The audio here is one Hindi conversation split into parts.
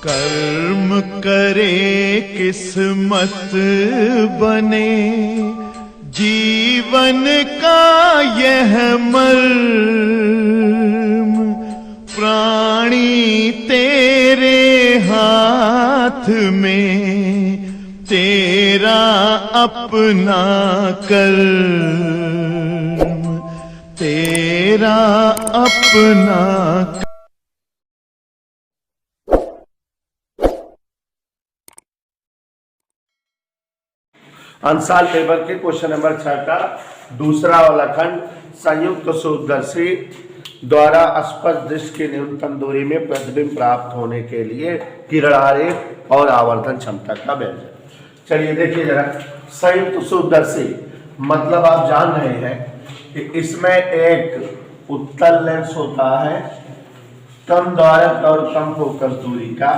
कर्म करे किस्मत बने, जीवन का यह मर्म, प्राणी तेरे हाथ में, तेरा अपना कर्म, तेरा अपना। अंशाल टेबल के क्वेश्चन नंबर 6 का दूसरा वाला खंड, संयुक्त सूत्रदर्शी द्वारा स्पष्ट दृश्य की न्यूनतम दूरी में प्रतिबिंब प्राप्त होने के लिए किरण आरेख और आवर्धन क्षमता का व्यंजन। चलिए देखिए जरा, संयुक्त सूत्रदर्शी मतलब आप जान रहे हैं कि इसमें एक उत्तल लेंस होता है कम द्वारक और कम फोकस दूरी का,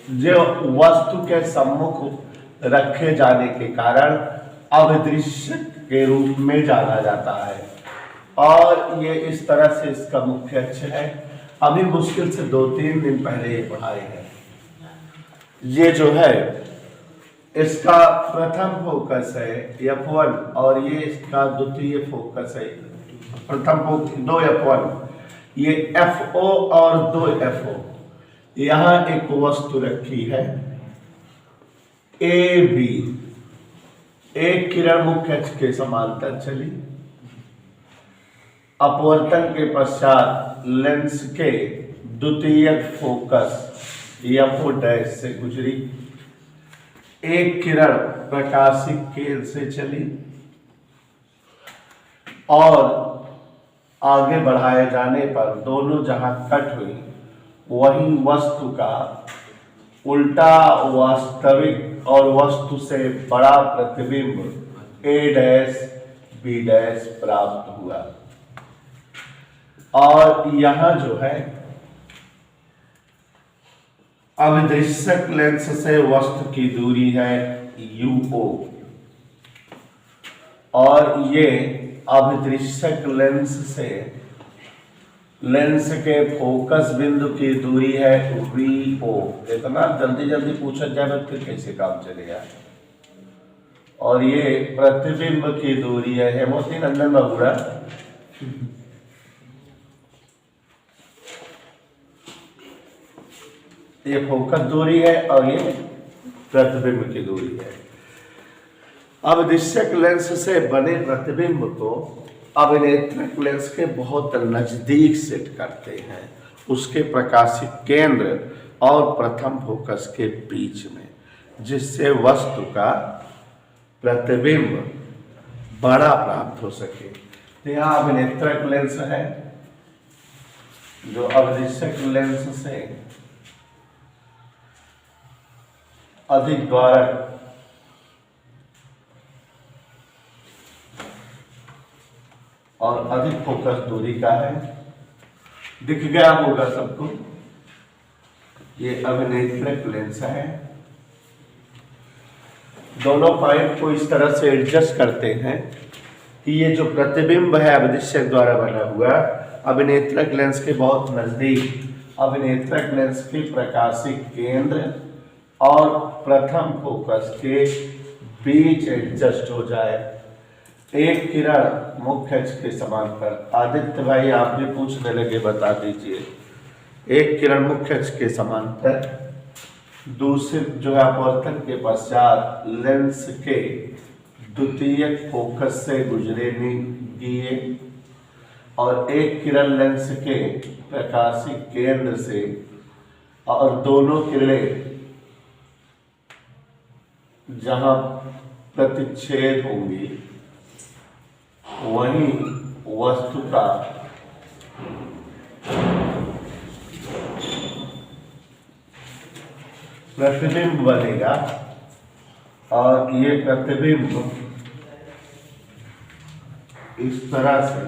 जो वस्तु के सम्मुख रखे जाने के कारण अभिदृश्य के रूप में जाना जाता है। और ये इस तरह से इसका मुख्य अक्ष है। अभी मुश्किल से 2-3 दिन पहले ये पढ़ाए हैं। ये जो है इसका प्रथम फोकस है F1 और ये इसका द्वितीय फोकस है, प्रथम फोकस 2F1, ये FO और 2FO। यहाँ एक वस्तु रखी है AB, एक किरण मुख्य अक्ष के समांतर चली, अपवर्तन के पश्चात लेंस के द्वितीय फोकस F डैश से गुजरी, एक किरण प्रकाशिक केंद्र से चली और आगे बढ़ाए जाने पर दोनों जहां कट हुई वहीं वस्तु का उल्टा वास्तविक और वस्तु से बड़ा प्रतिबिंब A डैश B डैश प्राप्त हुआ। और यहां जो है अभिदृश्यक लेंस से वस्तु की दूरी है UO और ये अभिदृश्यक लेंस से लेंस के फोकस बिंदु की दूरी है VO। इतना जल्दी जल्दी पूछा जाए फिर कैसे काम चलेगा। और ये प्रतिबिंब की दूरी है हेमोती नंदन बाबूरा, ये फोकस दूरी है और ये प्रतिबिंब की दूरी है। अभिदृश्यक लेंस से बने प्रतिबिंब को अभिनेत्रक लेंस के बहुत नजदीक सेट करते हैं, उसके प्रकाशिक केंद्र और प्रथम फोकस के बीच में, जिससे वस्तु का प्रतिबिंब बड़ा प्राप्त हो सके। तो यहाँ अभिनेत्रक लेंस है जो अभिदृश्यक लेंस से अधिक द्वारक और अधिक फोकस दूरी का है। दिख गया होगा सबको, ये अभिनेत्रक लेंस है। दोनों पॉइंट को इस तरह से एडजस्ट करते हैं कि ये जो प्रतिबिंब है अभिदृश्यक द्वारा बना हुआ अभिनेत्रक लेंस के बहुत नजदीक अभिनेत्रक लेंस के प्रकाशिक केंद्र और प्रथम फोकस के बीच एडजस्ट हो जाए। एक किरण मुख्य अक्ष के समांतर, आदित्य भाई आप भी पूछने लगे, बता दीजिए। एक किरण मुख्य अक्ष के समांतर, दूसरे जो है अपवर्तन के पश्चात लेंस के द्वितीय फोकस से गुजरेगी और एक किरण लेंस के प्रकाशिक केंद्र से, और दोनों किरणें जहां प्रतिच्छेद होंगी वहीं वस्तु का प्रतिबिंब बनेगा और ये प्रतिबिंब इस तरह से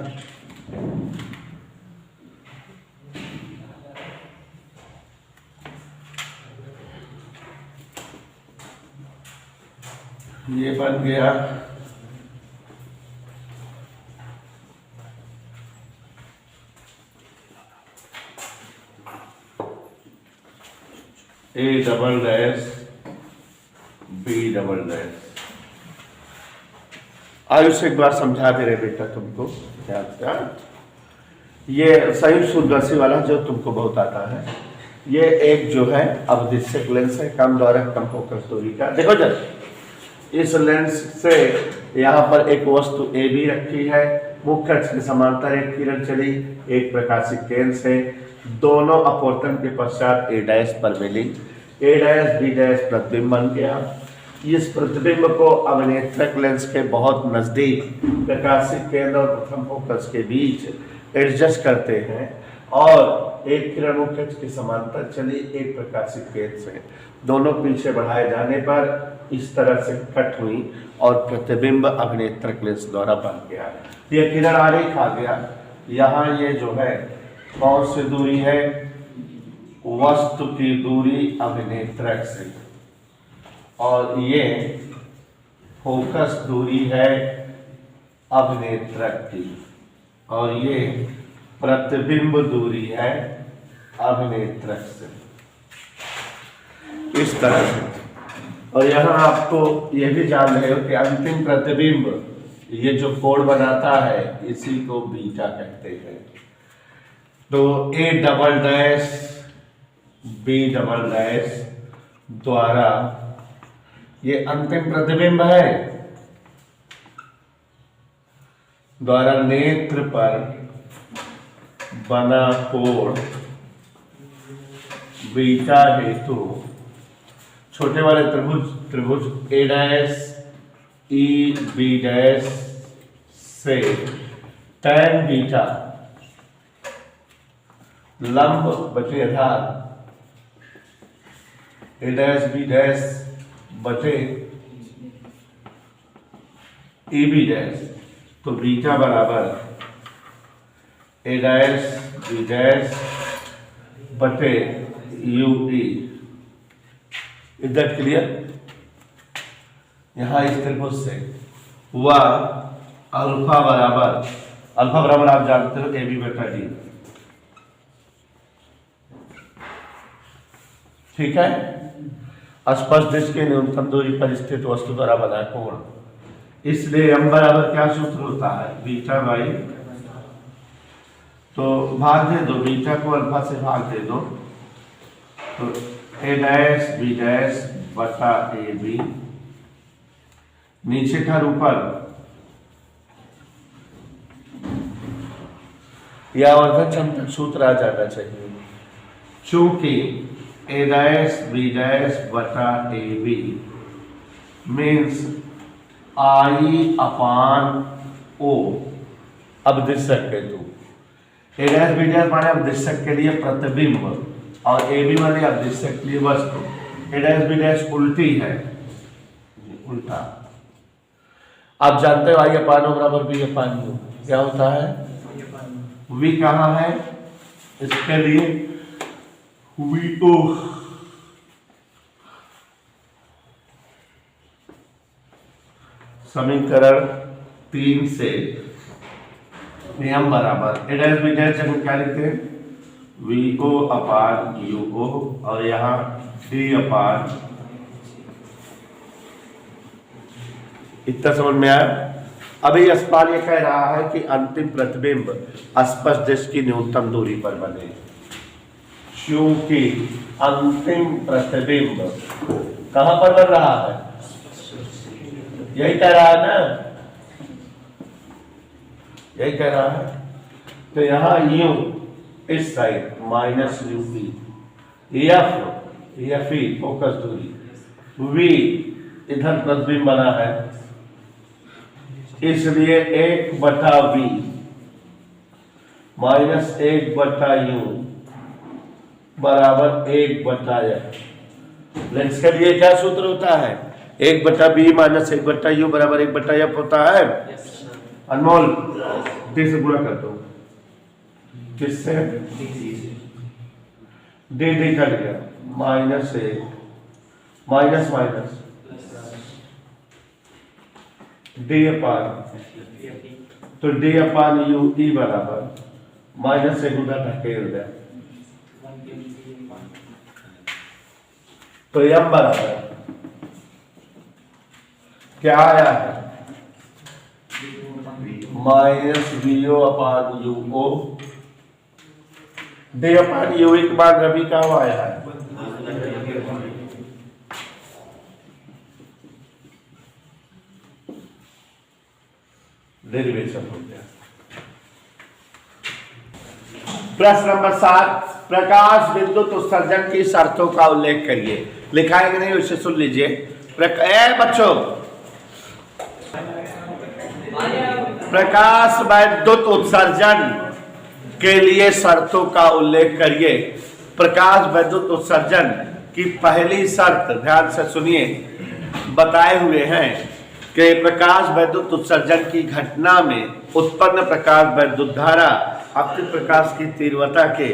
ये बन गया A double dash B double dash. Ayush एक बार समझा दे रहे बेटा तुमको क्या। ये संयुक्त सूत्रदर्शी वाला जो तुमको बहुत आता है, ये एक जो है अवदिश्यक लेंस है, कम द्वारा कम फोकस दूरी का। देखो जब इस लेंस से यहाँ पर एक वस्तु ए बी रखी है, मुख्य अक्ष के समांतर एक किरण चली, एक प्रकाशिक केंद्र से, दोनों अपवर्तन के पश्चात ए डैश पर मिली, ए डैश बी डैश प्रतिबिंब बन गया। इस प्रतिबिंब को अब नेत्रक लेंस के बहुत नजदीक प्रकाशिक केंद्र और प्रथम फोकस के बीच एडजस्ट करते हैं और एक किरण मुख्य अक्ष के समांतर चली, एक प्रकाशिक केंद्र से, दोनों पीछे बढ़ाए जाने पर इस तरह से कट हुई और प्रतिबिंब अभिनेत्रक लेंस द्वारा बन गया। ये किरण आरेख आ गया। यहाँ ये जो है कौन सी दूरी है, वस्तु की दूरी अभिनेत्रक से, और ये फोकस दूरी है अभिनेत्रक की, और ये प्रतिबिंब दूरी है अभिनेत्रक से, इस तरह से। और यहाँ आपको ये भी जान रहे हो कि अंतिम प्रतिबिंब ये जो कोण बनाता है इसी को बीटा कहते हैं। तो A double dash B double dash द्वारा ये अंतिम प्रतिबिंब है, द्वारा नेत्र पर बना कोण बीटा हेतु छोटे वाले त्रिभुज ए डैश ई बी डैश से tan बीटा लंब बटे आधार ए डैश बी डैश बटे ए बी डैश, तो बीटा बराबर ए डैश बी डैश बटे यू ई। इधर क्लियर। यहाँ इस त्रिभुज से हुआ अल्फा बराबर आप जानते हो ए बी बटा डी, ठीक है। स्पर्श दृश्य के न्यूनतम दूरी पर स्थित वस्तु द्वारा बना कोण, इसलिए m बराबर क्या सूत्र होता है, बीटा बाई, तो भाग दे दो, बीटा को अल्फा से भाग दे दो, तो ए डैश बी डैश बटा ए बी, नीचे का ऊपर, या आवर्धन क्षमता सूत्र आ जाना चाहिए। चूंकि ए डैश बी डैश बटा ए बी मीन्स आई अपान ओ अवदिश्यक हेतु, ए डैश बी डैश माने अवदिश्यक के लिए प्रतिबिंब और ए बी माने अवदिश्यक के लिए वस्तु। ए डैश बी डैश उल्टी है, उल्टा। आप जानते हो आई अपान ओ बराबर बी अपान यू क्या होता है, वी कहाँ है, इसके लिए वी ओ समीकरण 3 से नियम बराबर ए डैश बी डैश हम क्या लिखते हैं, वी ओ अपान यू ओ, और यहाँ डी अपान, इतना समझ में आया। अभी अस्पान ये कह रहा है कि अंतिम प्रतिबिंब स्पर्श दृश्य की न्यूनतम दूरी पर बने, क्योंकि अंतिम प्रतिबिंब कहां पर बन रहा है, यही कह रहा है ना, यही कह रहा है। तो यहां यू इस side minus U P, F E focus दूरी, वी इधर प्रतिबिंब बना है, इसलिए 1/v माइनस 1/u बराबर 1/f। लेंस के लिए क्या सूत्र होता है, 1/b माइनस 1/u बराबर 1/f होता है। अनमोल डी से गुणा कर दो, किससे, डी कट गया, माइनस 1 माइनस माइनस डी अपान, तो डी अपान यू ई बराबर माइनस 1 उधर ढकेल दे, तो m बराबर क्या आया है माइनस वीओ अपान यूओ डे अपान यू के बाद रवि का आया है डेरिवेशन हो गया। प्रश्न नंबर 7 प्रकाश विद्युत उत्सर्जन की शर्तों का उल्लेख करिए। लिखा है कि नहीं उसे सुन लीजिए। बच्चों प्रकाश विद्युत उत्सर्जन के लिए शर्तों का उल्लेख करिए। प्रकाश विद्युत उत्सर्जन की पहली शर्त ध्यान से सुनिए बताए हुए हैं कि प्रकाश विद्युत उत्सर्जन की घटना में उत्पन्न प्रकाश विद्युत धारा आपतित प्रकाश की तीव्रता के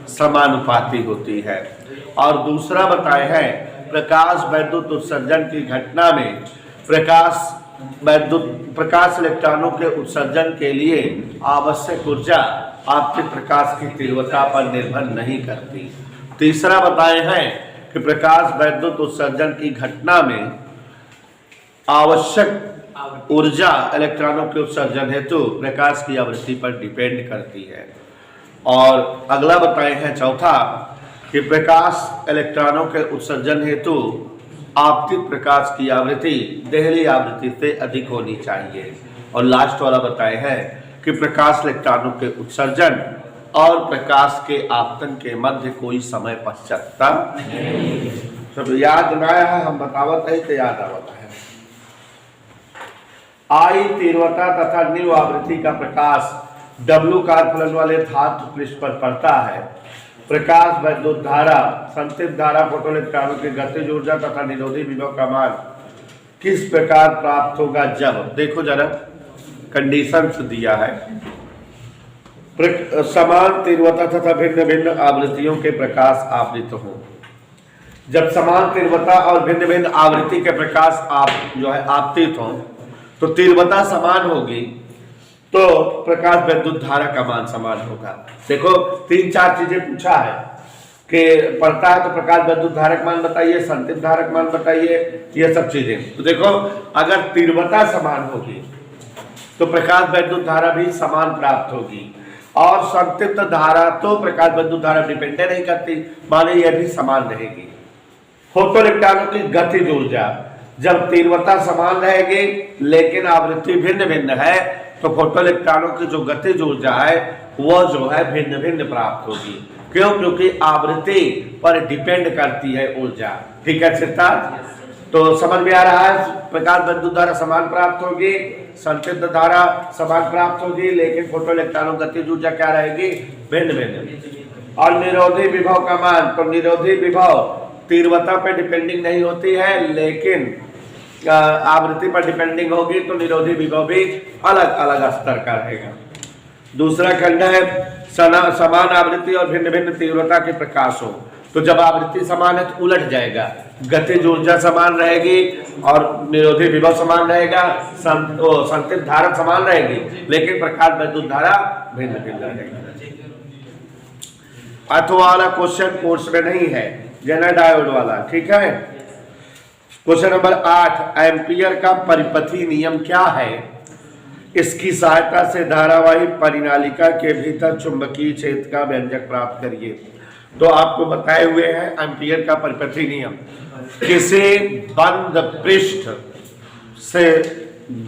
समानुपाती होती है। और दूसरा बताए है प्रकाश विद्युत उत्सर्जन की घटना में प्रकाश इलेक्ट्रॉनों के उत्सर्जन के लिए आवश्यक ऊर्जा आपतित प्रकाश की तीव्रता पर निर्भर नहीं करती। तीसरा बताए हैं कि प्रकाश विद्युत उत्सर्जन की घटना में आवश्यक ऊर्जा इलेक्ट्रॉनों के उत्सर्जन हेतु प्रकाश की आवृत्ति पर डिपेंड करती है। और अगला बताए हैं चौथा कि प्रकाश इलेक्ट्रॉनों के उत्सर्जन हेतु आपतित प्रकाश की आवृत्ति देहली आवृत्ति से अधिक होनी चाहिए। और लास्ट वाला बताए हैं कि प्रकाश इलेक्ट्रॉनों के उत्सर्जन और प्रकाश के आपतन के मध्य कोई समय पश्चाता नहीं। सब याद ना है हम बतावत है तो याद आवत है। आई तीव्रता तथा न्यू आवृत्ति का प्रकाश W कारफलन वाले धातु पृष्ठ पर पड़ता है। प्रकाश विद्युत धारा संतृप्त धारा फोटोइलेक्ट्रॉनों की गतिज ऊर्जा तथा निरोधी विभव का मान किस प्रकार प्राप्त होगा जब देखो जरा कंडीशंस दिया है समान तीव्रता तथा भिन्न भिन्न आवृत्तियों के प्रकाश आवृत हो। जब समान तीव्रता और भिन्न भिन्न आवृत्ति के प्रकाश आपतित हो तो तीव्रता समान होगी तो प्रकाश विद्युत धारा का मान समान होगा। देखो 3-4 चीजें पूछा है कि पढ़ता है तो प्रकाश विद्युत धारक मान बताइए, संतृप्त धारक मान बताइए, ये सब चीजें। तो देखो अगर तीव्रता समान होगी तो प्रकाश विद्युत धारा भी समान प्राप्त होगी। और संतृप्त धारा तो प्रकाश विद्युत धारा डिपेंड नहीं करती, माने यह भी समान रहेगी। फोटो इलेक्ट्रॉनों की गतिज ऊर्जा जब तीव्रता समान रहेगी लेकिन आवृत्ति भिन्न भिन्न है तो फोटो इलेक्ट्रॉनों की जो गतिज ऊर्जा है वो जो है भिन्न भिन्न प्राप्त होगी। क्यों? क्योंकि आवृत्ति पर डिपेंड करती है ऊर्जा। ठीक है सिद्धार्थ? तो समझ में आ रहा है प्रकाश विद्युत धारा समान प्राप्त होगी, संतृप्त धारा समान प्राप्त होगी, लेकिन फोटो इलेक्ट्रॉनों गतिज ऊर्जा क्या रहेगी? भिन्न भिन्न। और निरोधी विभव का मान, तो निरोधी विभव तीव्रता पे डिपेंडिंग नहीं होती है लेकिन आवृत्ति पर डिपेंडिंग होगी, तो निरोधी विभव भी अलग अलग स्तर का रहेगा। दूसरा खंड है समान आवृत्ति और भिन्न भिन्न तीव्रता के प्रकाश हो। तो जब आवृत्ति समान है तो उलट जाएगा, गतिज ऊर्जा समान रहेगी और निरोधी विभव समान रहेगा, संतृप्त धारा समान रहेगी लेकिन प्रकाश विद्युत धारा भिन्न भिन्न रहेगी। अथवा वाला क्वेश्चन कोर्स में नहीं है, जेनर डायोड वाला। ठीक है। क्वेश्चन नंबर 8 एम्पियर का परिपथी नियम क्या है? इसकी सहायता से धारावाही परिनालिका के भीतर चुंबकीय क्षेत्र का व्यंजक प्राप्त करिए। तो आपको बताए हुए हैं एम्पियर का परिपथी नियम किसी बंद पृष्ठ से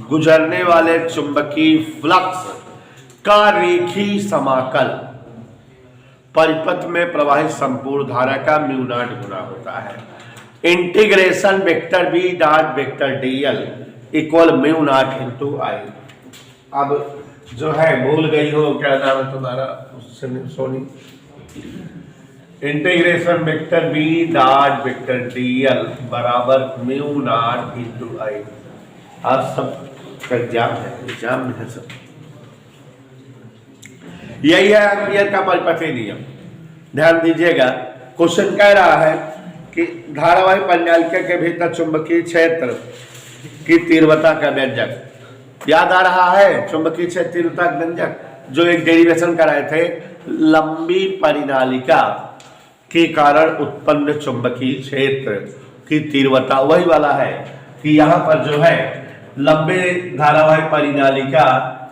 गुजरने वाले चुंबकीय फ्लक्स का रेखीय समाकल परिपथ में प्रवाहित संपूर्ण धारा का म्यू नॉट गुना होता है। Integration vector B dot vector DL equal mu not into I. अब जो है भूल गई हो क्या नाम है तुम्हारा Soni? Integration vector B dot vector D L बराबर म्यू नॉट इंटू आई। आज सब एग्जाम है, एग्जाम में है सब। यही है एम्पियर का परिपथी नियम। ध्यान दीजिएगा क्वेश्चन कह रहा है कि धारावाही परिनालिका के भीतर चुंबकीय क्षेत्र की तीव्रता का व्यंजक याद आ रहा है? चुंबकीय क्षेत्र तीव्रता का व्यंजक जो एक डेरिवेशन कराए थे, लंबी परिनालिका के कारण उत्पन्न चुंबकीय क्षेत्र की तीव्रता वही वाला है कि यहाँ पर जो है लंबे धारावाही परिनालिका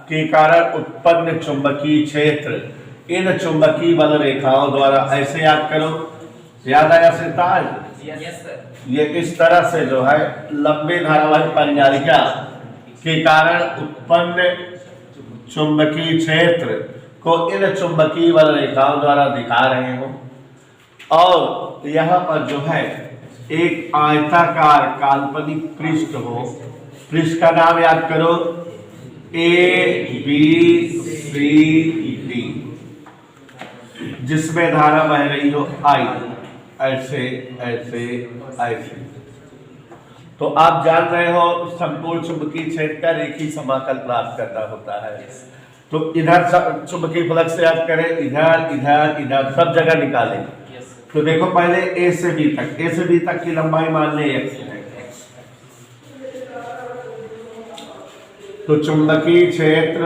के कारण उत्पन्न चुंबकीय क्षेत्र इन चुंबकीय बल रेखाओं द्वारा, ऐसे याद करो, याद आया सिरताज? ये इस तरह से जो है लंबे धारावाही परिनालिका के कारण उत्पन्न चुंबकीय क्षेत्र को इन चुंबकीय बल रेखाओं द्वारा दिखा रहे हो। और यहाँ पर जो है एक आयताकार काल्पनिक पृष्ठ हो, पृष्ठ का नाम याद करो, ABCD, जिसमें धारा बह रही हो I, ऐसे ऐसे ऐसे। तो आप जान रहे हो संपूर्ण चुंबकीय क्षेत्र का रेखीय समाकल प्राप्त करना होता है। तो इधर चुंबकीय फ्लक्स से याद करें, इधर इधर इधर सब जगह निकालें। तो देखो पहले A से B तक, A से B तक की लंबाई मान लें x है। तो चुंबकीय क्षेत्र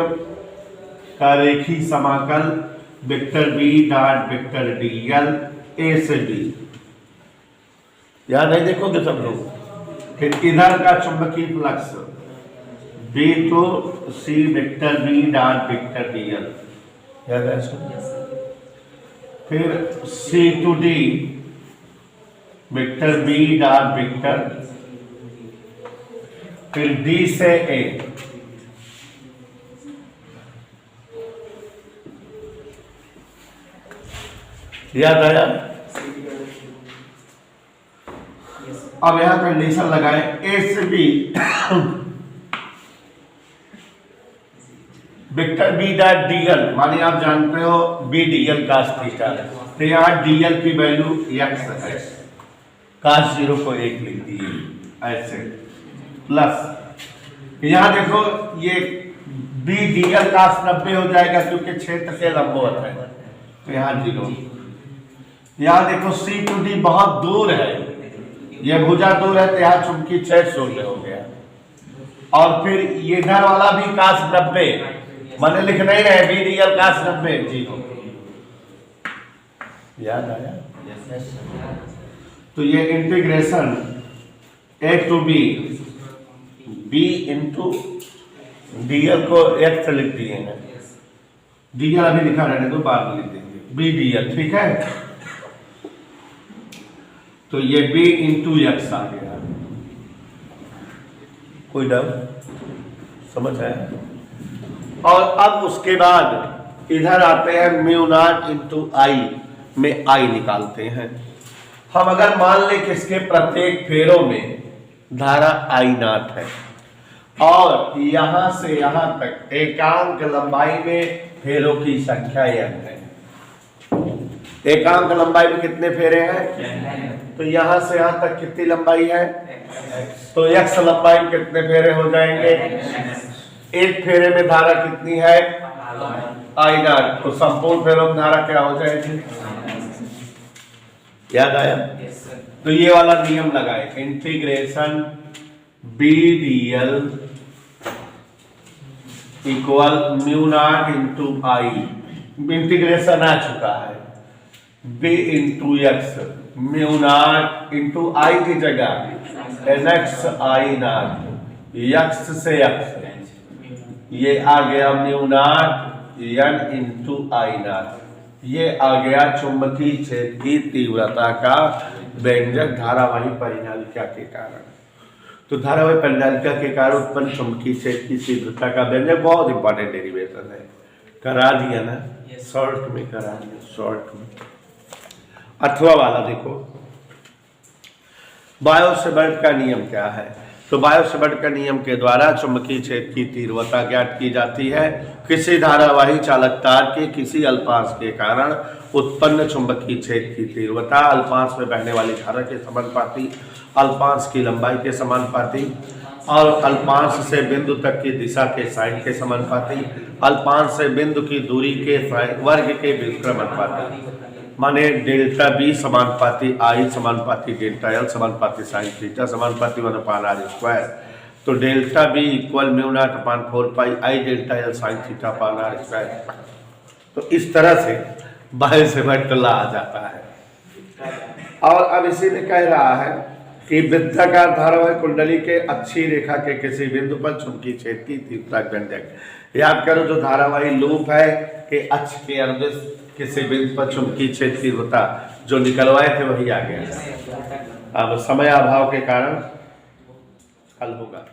का रेखीय समाकल vector B dot vector dl A से B, याद है? देखोगे सब लोग। फिर इधर का चुंबकीय flux B to C vector B dot vector dl, याद है इसको? फिर C to D vector B dot vector, फिर D से A, याद आया? अब यहां कंडीशन लगाए A से B vector B dot dl, माने आप जानते हो B dl cos थीटा, तो यहाँ dl की वैल्यू x है, cos 0 को 1 लिख दिए ऐसे, प्लस यहाँ देखो ये B dl cos 90 हो जाएगा क्योंकि क्षेत्र के लंबवत है, तो यहाँ 0। यहाँ देखो C टू D बहुत दूर है, ये भुजा दूर है, तो यहाँ चुंबकीय क्षेत्र 0 हो गया। और फिर ये इधर वाला भी cos 90, मैंने लिख नहीं रहे B dl cos 90 0, याद आया? तो ये integration A to B into dl को x से लिख दिए हैं, dl अभी लिखा रहने दो, बाद में लिख देंगे B dl, ठीक है? तो ये B इंटू x आ गया, कोई डाउट? समझ आया? और अब उसके बाद इधर आते हैं म्यू नॉट इंटू आई में आई निकालते हैं। हम अगर मान लें कि इसके प्रत्येक फेरों में धारा आई नॉट है और यहां से यहां तक एकांक लंबाई में फेरों की संख्या n है। एकांक लंबाई में कितने फेरे हैं? तो यहां से यहां तक कितनी लंबाई है? तो x लंबाई में कितने फेरे हो जाएंगे? एक फेरे में धारा कितनी है? आई नॉट। तो संपूर्ण फेरों में धारा क्या हो जाएगी? याद आया? तो ये वाला नियम लगाए, integration B DL equal mu not into I. Integration आ चुका है, B into X, mu not into I की जगह N X I nought, X से एक्स, ये आ गया mu nought N into I nought. ये आ गया चुंबकीय क्षेत्र की तीव्रता का व्यंजक धारावाही परिनालिका के कारण। तो धारावाही परिनालिका के कारण उत्पन्न चुंबकीय क्षेत्र की तीव्रता का व्यंजक बहुत इंपॉर्टेंट डेरिवेशन है, करा दिया ना, शॉर्ट में करा दिया, शॉर्ट में। अथवा वाला देखो, बायो-सेवर्ट का नियम क्या है? तो बायो-सेवर्ट का नियम के द्वारा चुंबकीय क्षेत्र की तीव्रता ज्ञात की जाती है किसी धारावाही चालक तार के किसी अल्पांश के कारण उत्पन्न चुंबकीय क्षेत्र की तीव्रता अल्पांश में बहने वाली धारा के समानुपाती, अल्पांश की लंबाई के समानुपाती और अल्पांश से बिंदु तक की दिशा के साइन के समानुपाती, अल्पांश से बिंदु की दूरी के वर्ग के व्युत्क्रम अनुपाती। माने डेल्टा बी समानुपाती आई समानुपाती डेल्टा एल समानुपाती साइन थीटा समानुपाती 1/r²। तो delta B equal mu nought upon 4 pi I delta L sine theta upon r²। तो इस तरह से बायो-सेवर्ट ला आ जाता है। और अब इसी में कह रहा है कि वृत्ताकार धारावाहिक कुंडली के अच्छी रेखा के किसी बिंदु पर चुंबकीय क्षेत्र की तीव्रता व्यंजक। याद करो जो धारावाही लूप है कि अक्ष के अनुदिश किसी बिंदु पर चुंबकीय क्षेत्र तीव्रता जो निकलवाए थे वही आ गया। अब समय अभाव के कारण हल होगा।